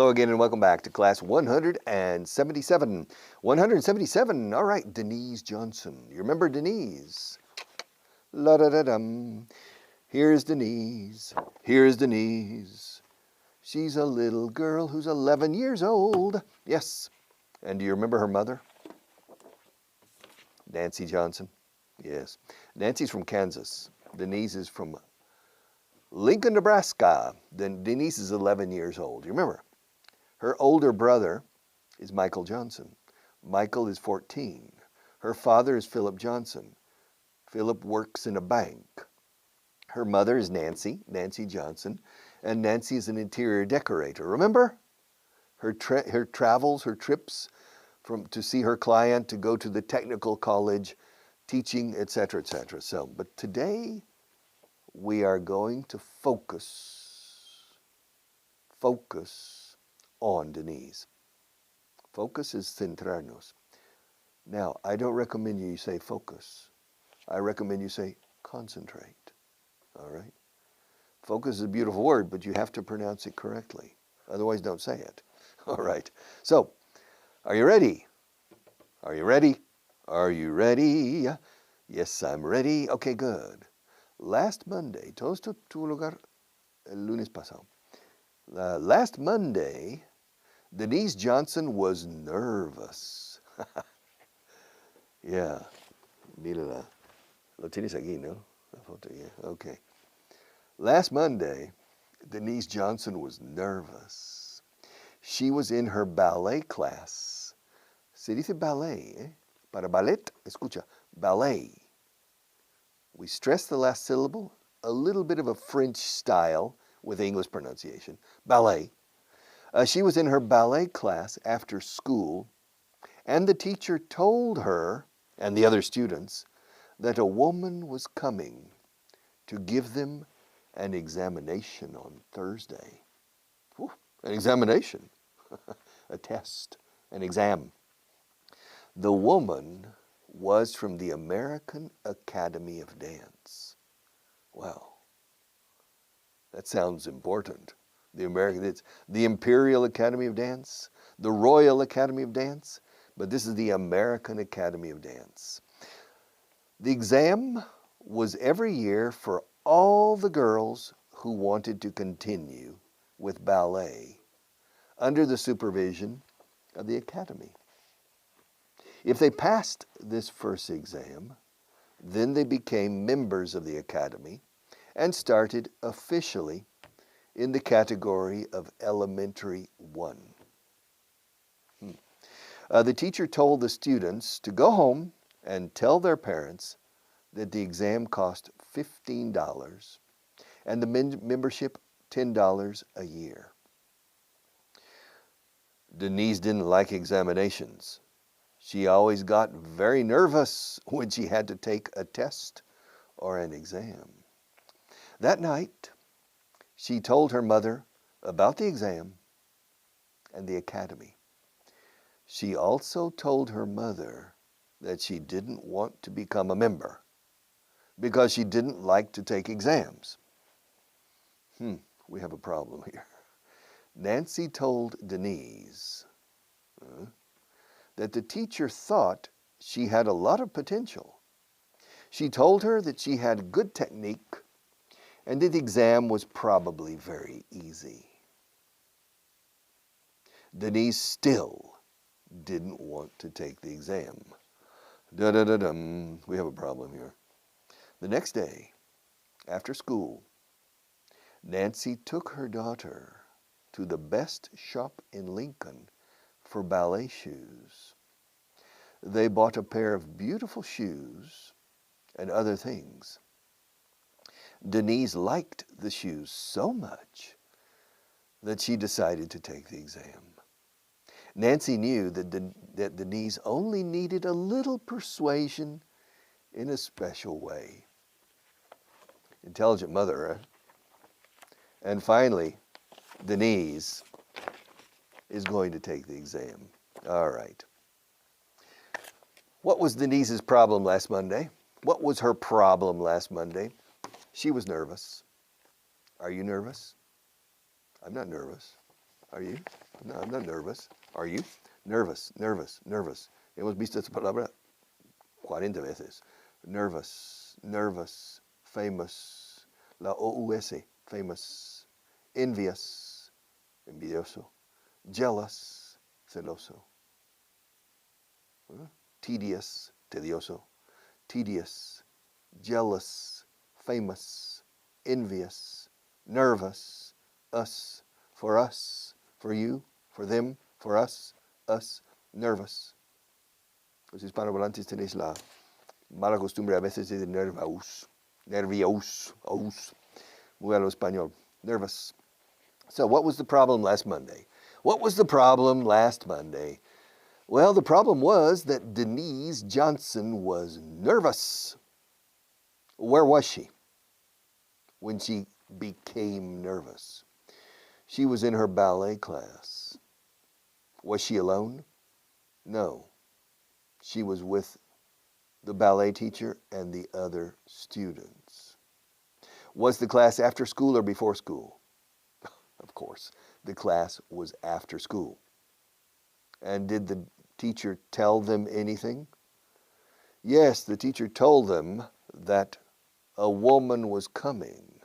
Hello again and welcome back to class 177. 177, all right, Denise Johnson. You remember Denise? La-da-da-dum. Here's Denise. Here's Denise. She's a little girl who's 11 years old. Yes. And do you remember her mother? Nancy Johnson. Yes. Nancy's from Kansas. Denise is from Lincoln, Nebraska. Then Denise is 11 years old. You remember? Her older brother is Michael Johnson. Michael is 14. Her father is Philip Johnson. Philip works in a bank. Her mother is Nancy Johnson, and Nancy is an interior decorator. Remember? Her travels, her trips to see her client, to go to the technical college, teaching, etc., etc. So, but today we are going to focus on Denise. Focus is centrarnos. Now, I don't recommend you say focus. I recommend you say concentrate. All right? Focus is a beautiful word, but you have to pronounce it correctly. Otherwise, don't say it. All right. So, are you ready? Are you ready? Are you ready? Yes, I'm ready. Okay, good. Last Monday, todos tu lugar el lunes pasado. Last Monday, Denise Johnson was nervous. Yeah. Mira, lo tienes aquí, ¿no? La foto, yeah. Okay. Last Monday, Denise Johnson was nervous. She was in her ballet class. Se dice ballet, eh? Para ballet, escucha, ballet. We stress the last syllable, a little bit of a French style with English pronunciation. Ballet. She was in her ballet class after school, and the teacher told her and the other students that a woman was coming to give them an examination on Thursday. Whew, an examination, a test, an exam. The woman was from the American Academy of Dance. Wow, that sounds important. It's the Imperial Academy of Dance, the Royal Academy of Dance, but this is the American Academy of Dance. The exam was every year for all the girls who wanted to continue with ballet under the supervision of the Academy. If they passed this first exam, then they became members of the Academy and started officially in the category of Elementary 1. The teacher told the students to go home and tell their parents that the exam cost $15 and the membership $10 a year. Denise didn't like examinations. She always got very nervous when she had to take a test or an exam. That night, she told her mother about the exam and the academy. She also told her mother that she didn't want to become a member because she didn't like to take exams. We have a problem here. Nancy told Denise that the teacher thought she had a lot of potential. She told her that she had good technique and that the exam was probably very easy. Denise still didn't want to take the exam. Da-da-da-dum. We have a problem here. The next day, after school, Nancy took her daughter to the best shop in Lincoln for ballet shoes. They bought a pair of beautiful shoes and other things. Denise liked the shoes so much that she decided to take the exam. Nancy knew that Denise only needed a little persuasion in a special way. Intelligent mother, eh? And finally, Denise is going to take the exam. All right. What was Denise's problem last Monday? What was her problem last Monday? She was nervous. Are you nervous? I'm not nervous. Are you? No, I'm not nervous. Are you? Nervous, nervous, nervous. Hemos visto esta palabra 40 veces. Nervous, nervous, famous. La OUS, famous. Envious, envidioso. Jealous, celoso. Tedious, tedioso. Tedious, jealous, famous, envious, nervous, us, for you, for them, for us, nervous. Los hispanohablantes tenéis la mala costumbre a veces de nervous, aus, muy a lo español, nervous. So what was the problem last Monday? What was the problem last Monday? Well, the problem was that Denise Johnson was nervous. Where was she when she became nervous? She was in her ballet class. Was she alone? No. She was with the ballet teacher and the other students. Was the class after school or before school? Of course, the class was after school. And did the teacher tell them anything? Yes, the teacher told them that a woman was coming.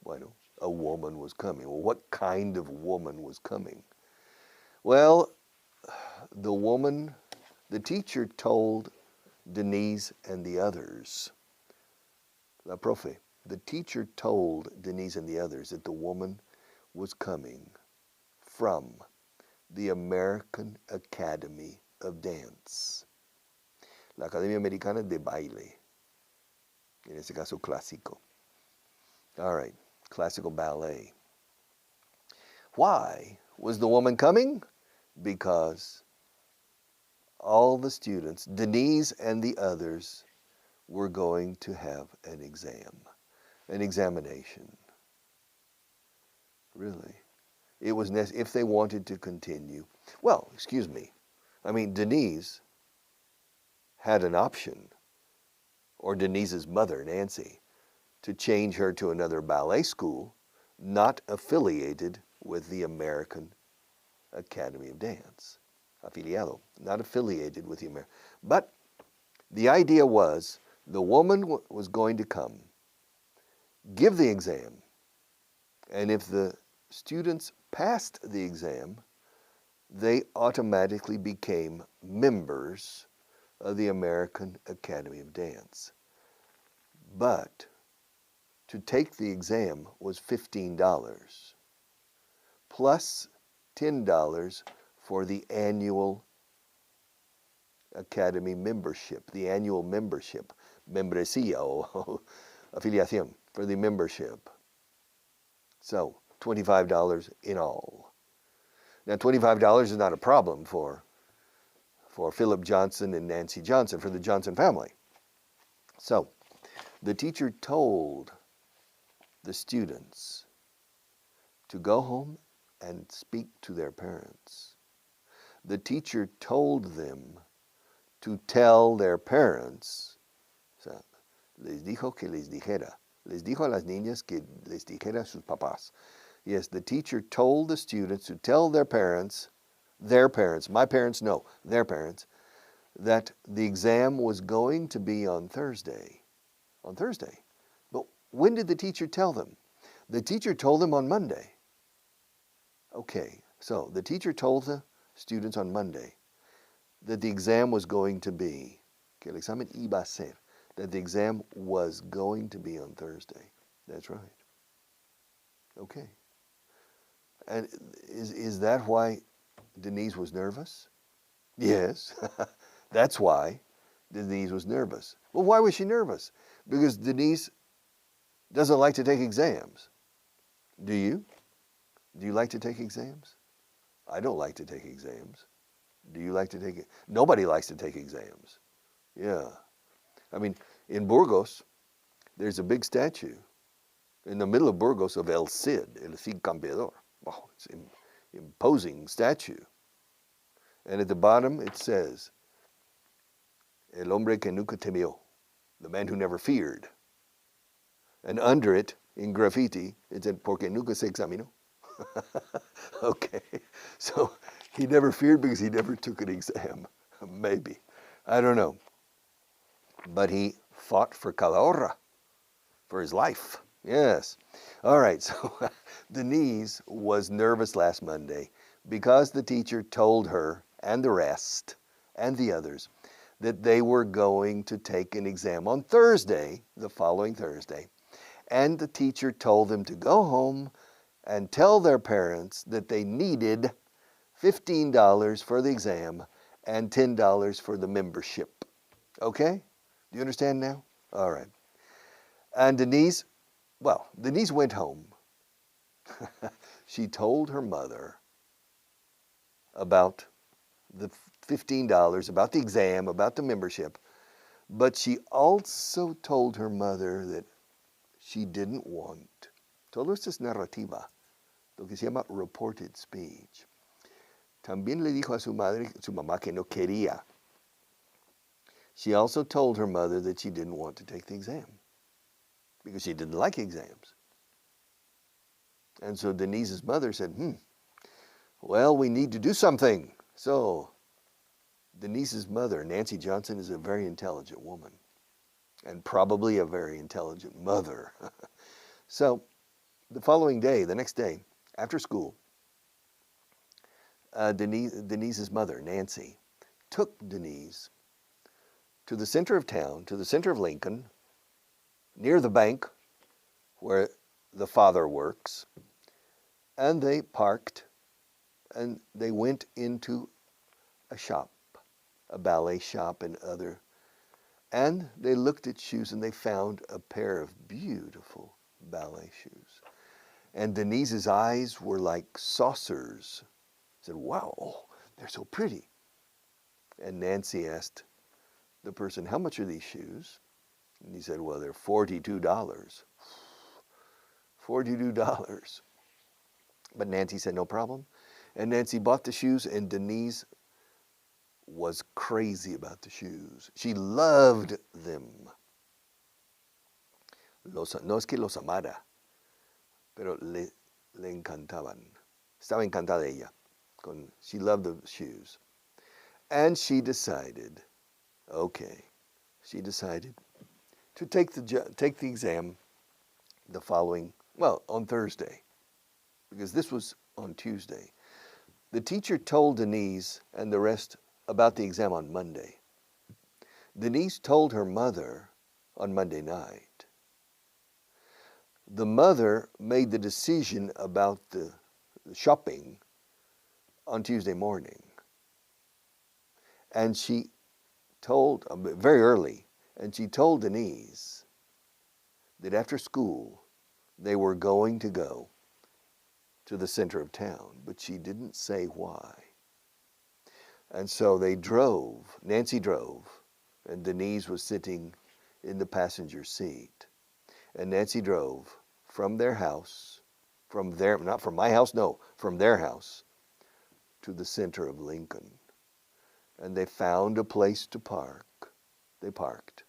Bueno, a woman was coming. Well, what kind of woman was coming? Well, the teacher told Denise and the others, la profe, the teacher told Denise and the others that the woman was coming from the American Academy of Dance, la Academia Americana de Baile, en este caso clásico. All right, classical ballet. Why was the woman coming? Because all the students, Denise and the others, were going to have an examination. Really. It was if they wanted to continue. Well, excuse me. I mean, Denise had an option, or Denise's mother, Nancy, to change her to another ballet school not affiliated with the American Academy of Dance. Afiliado, not affiliated with the American. But the idea was the woman was going to come, give the exam, and if the students passed the exam, they automatically became members of the American Academy of Dance. But to take the exam was $15, plus $10 for the annual Academy membership, the annual membership, membresía o afiliación, for the membership. So $25 in all. Now $25 is not a problem for Philip Johnson and Nancy Johnson, for the Johnson family. So the teacher told the students to go home and speak to their parents. The teacher told them to tell their parents. O sea, les dijo que les dijera. Les dijo a las niñas que les dijera a sus papás. Yes, the teacher told the students to tell their parents, my parents, no, their parents, that the exam was going to be on Thursday. On Thursday. But when did the teacher tell them? The teacher told them on Monday. Okay, so the teacher told the students on Monday that the exam was going to be, que el examen iba a ser, that the exam was going to be on Thursday. That's right. Okay. And is that why Denise was nervous? Yes, that's why Denise was nervous. Well, why was she nervous? Because Denise doesn't like to take exams. Do you? Do you like to take exams? I don't like to take exams. Do you like to take it? Nobody likes to take exams. Yeah. I mean, in Burgos, there's a big statue in the middle of Burgos of El Cid Campeador. Wow, it's an imposing statue. And at the bottom it says, El hombre que nunca temió, the man who never feared. And under it, in graffiti, it said, porque nunca se examinó. Okay, so he never feared because he never took an exam. Maybe. I don't know. But he fought for Calahorra, for his life. Yes. All right, so Denise was nervous last Monday because the teacher told her and the rest and the others that they were going to take an exam on Thursday, the following Thursday. And the teacher told them to go home and tell their parents that they needed $15 for the exam and $10 for the membership. Okay? Do you understand now? All right. And Denise went home. She told her mother about the $15, about the exam, about the membership, but she also told her mother that she didn't want. Todo esto es narrativa, lo que se llama reported speech. También le dijo a su mamá que no quería. She also told her mother that she didn't want to take the exam because she didn't like exams. And so Denise's mother said, well, we need to do something. So Denise's mother, Nancy Johnson, is a very intelligent woman and probably a very intelligent mother. So the following day, the next day, after school, Denise's mother, Nancy, took Denise to the center of town, to the center of Lincoln, near the bank where the father works, and they parked and they went into a shop, a ballet shop and they looked at shoes and they found a pair of beautiful ballet shoes. And Denise's eyes were like saucers. She said, wow, they're so pretty. And Nancy asked the person, how much are these shoes? And he said, well, they're $42. $42. But Nancy said, no problem. And Nancy bought the shoes, and Denise was crazy about the shoes. She loved them. No es que los amara, pero le encantaban. Estaba encantada ella. She loved the shoes. And she decided to take the exam on Thursday, because this was on Tuesday. The teacher told Denise and the rest about the exam on Monday. Denise told her mother on Monday night. The mother made the decision about the shopping on Tuesday morning. And she told, very early, and she told Denise that after school they were going to go to the center of town, but she didn't say why. And so they drove, Nancy drove, and Denise was sitting in the passenger seat. And Nancy drove from their house, not from my house, no, from their house to the center of Lincoln. And they found a place to park. They parked.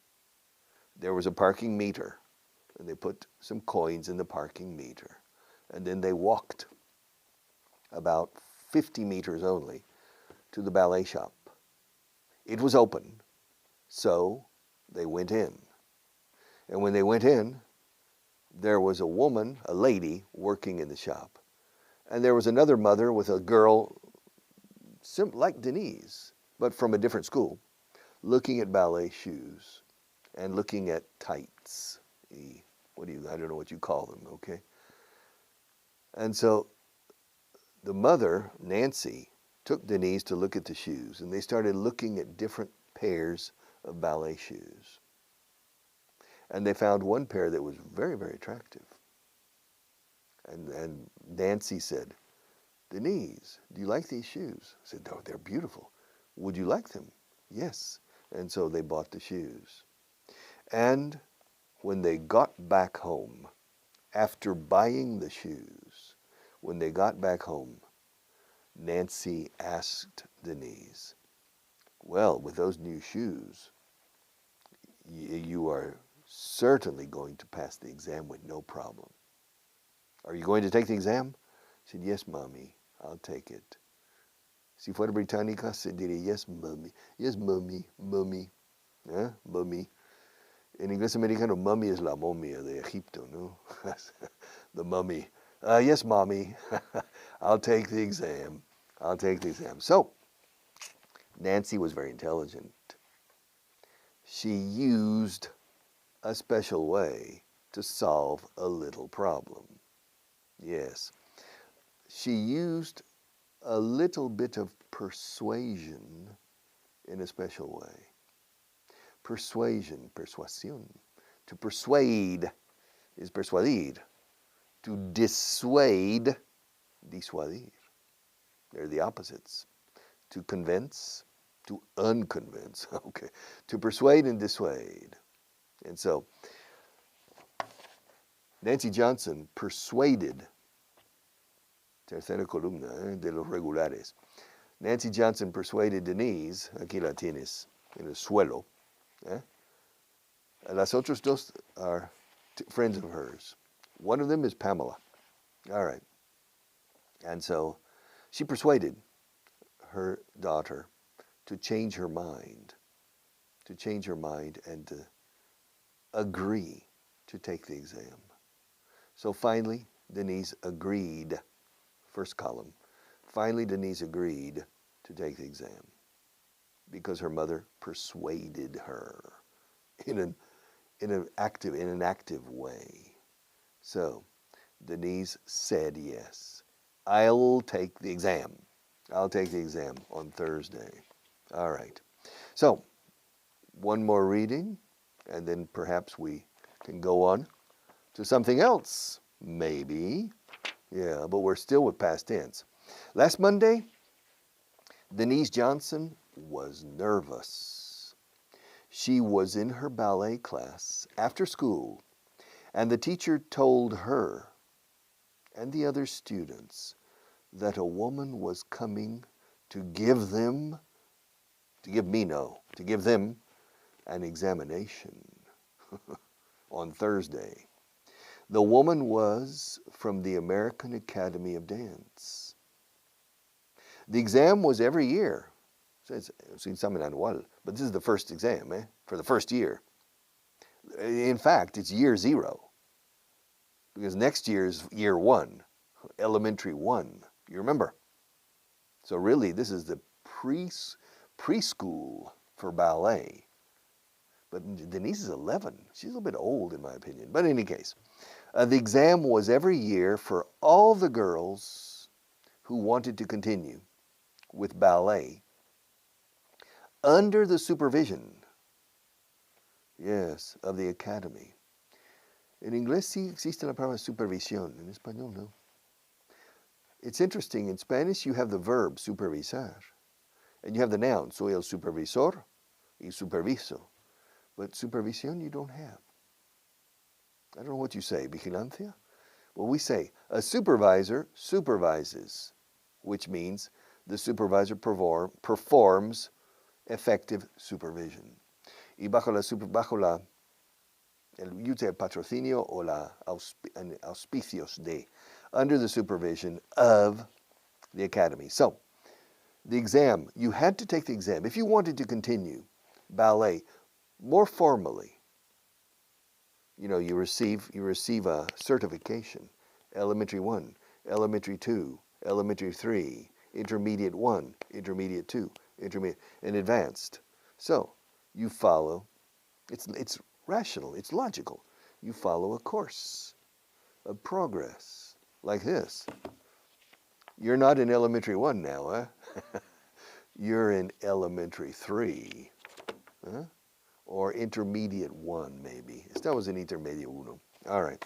There was a parking meter, and they put some coins in the parking meter. And then they walked about 50 meters only to the ballet shop. It was open, so they went in. And when they went in, there was a lady working in the shop. And there was another mother with a girl like Denise, but from a different school, looking at ballet shoes and looking at tights. I don't know what you call them, okay? And so the mother, Nancy, took Denise to look at the shoes, and they started looking at different pairs of ballet shoes. And they found one pair that was very, very attractive. And Nancy said, Denise, do you like these shoes? I said, oh, they're beautiful. Would you like them? Yes. And so they bought the shoes. And when they got back home, after buying the shoes, when they got back home, Nancy asked Denise, well, with those new shoes, you are certainly going to pass the exam with no problem. Are you going to take the exam? She said, yes, mommy, I'll take it. Si fuera británica, se diría, yes, mommy. Yes, mommy, mommy. ¿Eh? Mommy. En inglés americano, mummy es la momia de Egipto, ¿no? The mummy. Yes, mommy. I'll take the exam. I'll take the exam. So, Nancy was very intelligent. She used a special way to solve a little problem. Yes. She used a little bit of persuasion in a special way. Persuasion, persuasión. To persuade is persuadir. To dissuade, disuadir. They're the opposites. To convince, to unconvince. Okay. To persuade and dissuade. And so, Nancy Johnson persuaded, tercera columna de los regulares. Nancy Johnson persuaded Denise, aquí la tienes, en el suelo. Las otras dos are friends of hers. One of them is Pamela. All right. And so she persuaded her daughter to change her mind, and to agree to take the exam. So finally, Denise agreed, first column, finally Denise agreed to take the exam because her mother persuaded her in an active way. So Denise said yes. I'll take the exam. I'll take the exam on Thursday. All right. So one more reading, and then perhaps we can go on to something else, maybe. Yeah, but we're still with past tense. Last Monday, Denise Johnson was nervous. She was in her ballet class after school, and the teacher told her and the other students that a woman was coming to give them an examination on Thursday. The woman was from the American Academy of Dance. The exam was every year. So it's examen anual, but this is the first exam, for the first year. In fact, it's year 0, because next year is year 1, elementary 1. You remember? So really, this is the preschool for ballet. But Denise is 11. She's a little bit old, in my opinion. But in any case, the exam was every year for all the girls who wanted to continue with ballet under the supervision, yes, of the academy. En inglés sí existe la palabra supervisión. En español no. It's interesting. In Spanish, you have the verb supervisar, and you have the noun, soy el supervisor y superviso. But supervisión you don't have. I don't know what you say, vigilancia? Well, we say a supervisor supervises, which means the supervisor performs effective supervision. Y bajo el patrocinio o la auspicios de, under the supervision of the academy. So, the exam, you had to take the exam. If you wanted to continue ballet more formally, you receive a certification, elementary 1, elementary 2, elementary 3, intermediate 1, intermediate 2, intermediate, and advanced. So you follow, it's rational, it's logical. You follow a course of progress like this. You're not in elementary 1 now, huh? You're in elementary 3, huh? Or intermediate 1, maybe. Estamos en intermedio 1. All right.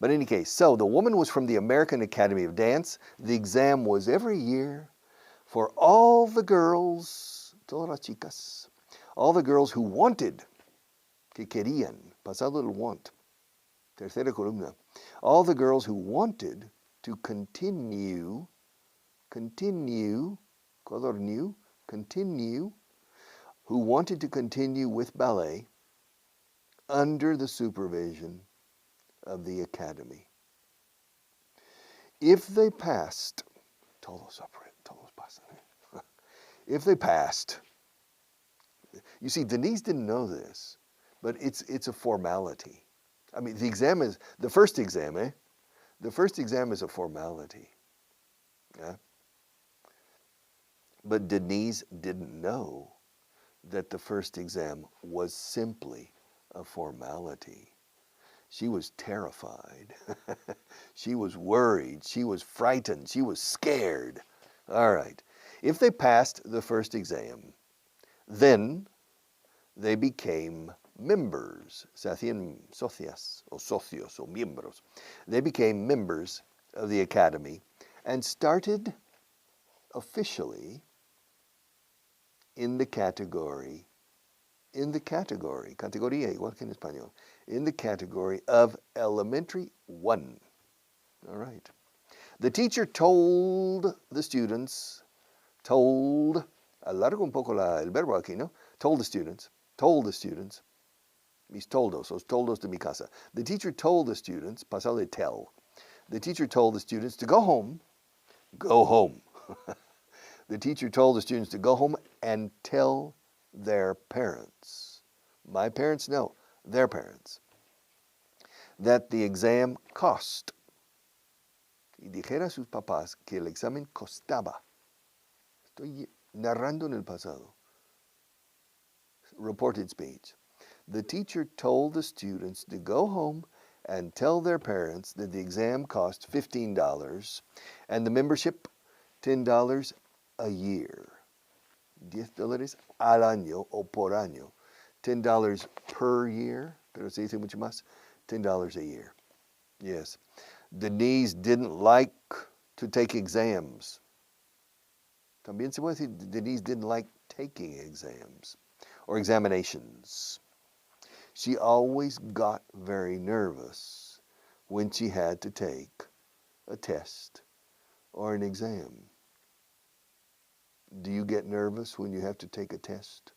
But in any case, so the woman was from the American Academy of Dance. The exam was every year for all the girls, todas las chicas, all the girls who wanted, que querían, pasado el want, tercera columna, all the girls who wanted to continue, who wanted to continue with ballet under the supervision of the academy. If they passed, todos pasan. If they passed, you see, Denise didn't know this, but it's a formality. I mean, the first exam, eh? The first exam is a formality. Yeah? But Denise didn't know that the first exam was simply a formality. She was terrified. She was worried. She was frightened. She was scared. All right. If they passed the first exam, then they became members. Se hacían socias o socios o miembros. They became members of the academy and started officially in the categoría, igual que en español, in the category of elementary 1. All right. The teacher told the students, alargo un poco el verbo aquí, ¿no? Told the students, mis toldos, los toldos de mi casa. The teacher told the students, pasado de tell, the teacher told the students to go home. The teacher told the students to go home and tell their parents. My parents, no, their parents. That the exam cost. Y dijera a sus papás que el examen costaba. Estoy narrando en el pasado. Reported speech. The teacher told the students to go home and tell their parents that the exam cost $15 and the membership $10 a year. $10 al año o por año. $10 per year, pero se dice mucho más, $10 a year. Yes. Denise didn't like to take exams. También se puede decir Denise didn't like taking exams or examinations. She always got very nervous when she had to take a test or an exam. Do you get nervous when you have to take a test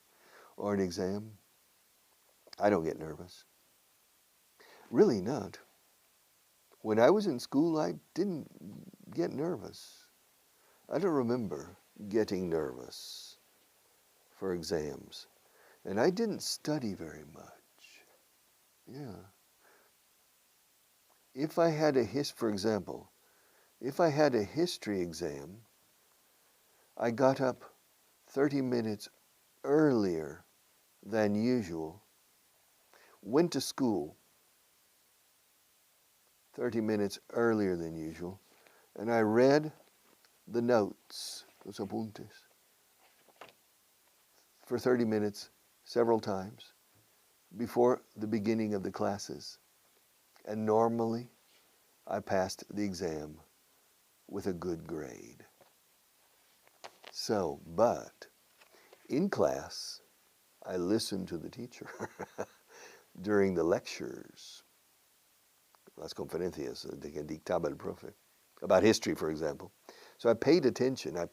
or an exam? I don't get nervous. Really not. When I was in school, I didn't get nervous. I don't remember getting nervous for exams. And I didn't study very much. Yeah. If I had for example, if I had a history exam, I got up 30 minutes earlier than usual, went to school 30 minutes earlier than usual, and I read the notes, los apuntes, for 30 minutes several times before the beginning of the classes. And normally, I passed the exam with a good grade. So, but in class, I listened to the teacher during the lectures, las conferencias de que dictaba el profe, about history, for example. So I paid attention. And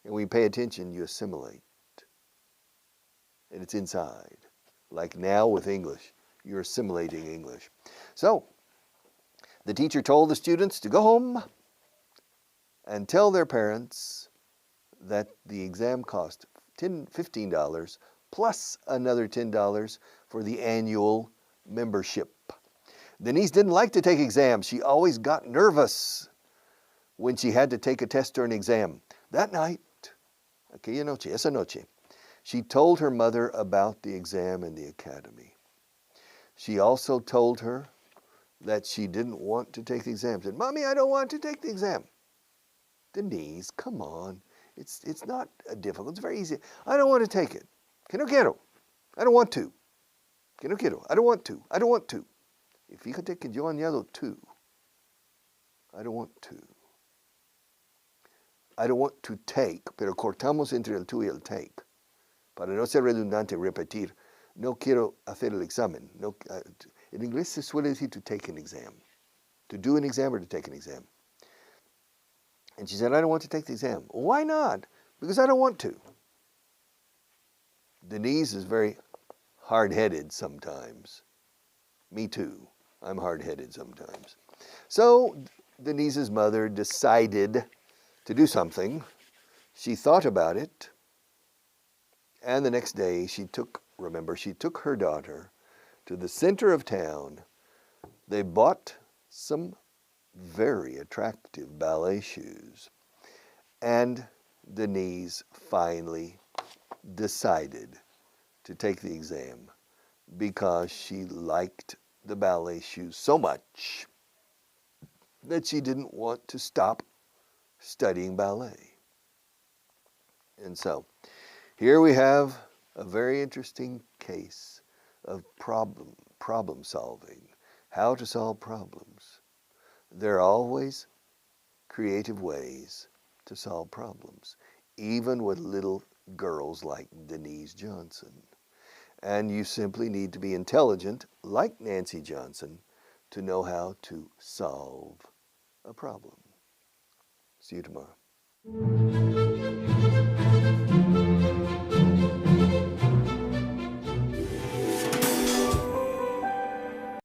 when you pay attention, you assimilate. And it's inside. Like now with English, you're assimilating English. So, the teacher told the students to go home and tell their parents that the exam cost $15 plus another $10 for the annual membership. Denise didn't like to take exams. She always got nervous when she had to take a test or an exam. That night, esa noche, she told her mother about the exam in the academy. She also told her that she didn't want to take the exam. She said, "Mommy, I don't want to take the exam." Denise, come on. It's not difficult. It's very easy. I don't want to take it. Que no quiero. I don't want to. Que no quiero. I don't want to. I don't want to. Y fíjate que yo añado to. I don't want to. I don't want to take, pero cortamos entre el to y el take. Para no ser redundante, repetir. No quiero hacer el examen. No, en inglés se suele decir to take an exam. To do an exam or to take an exam. And she said, I don't want to take the exam. Why not? Because I don't want to. Denise is very hard-headed sometimes. Me too. I'm hard-headed sometimes. So Denise's mother decided to do something. She thought about it, and the next day she took her daughter to the center of town. They bought some very attractive ballet shoes, and Denise finally decided to take the exam because she liked the ballet shoes so much that she didn't want to stop studying ballet. And so here we have a very interesting case of problem solving, how to solve problems. There are always creative ways to solve problems, even with little girls like Denise Johnson. And you simply need to be intelligent, like Nancy Johnson, to know how to solve a problem. See you tomorrow.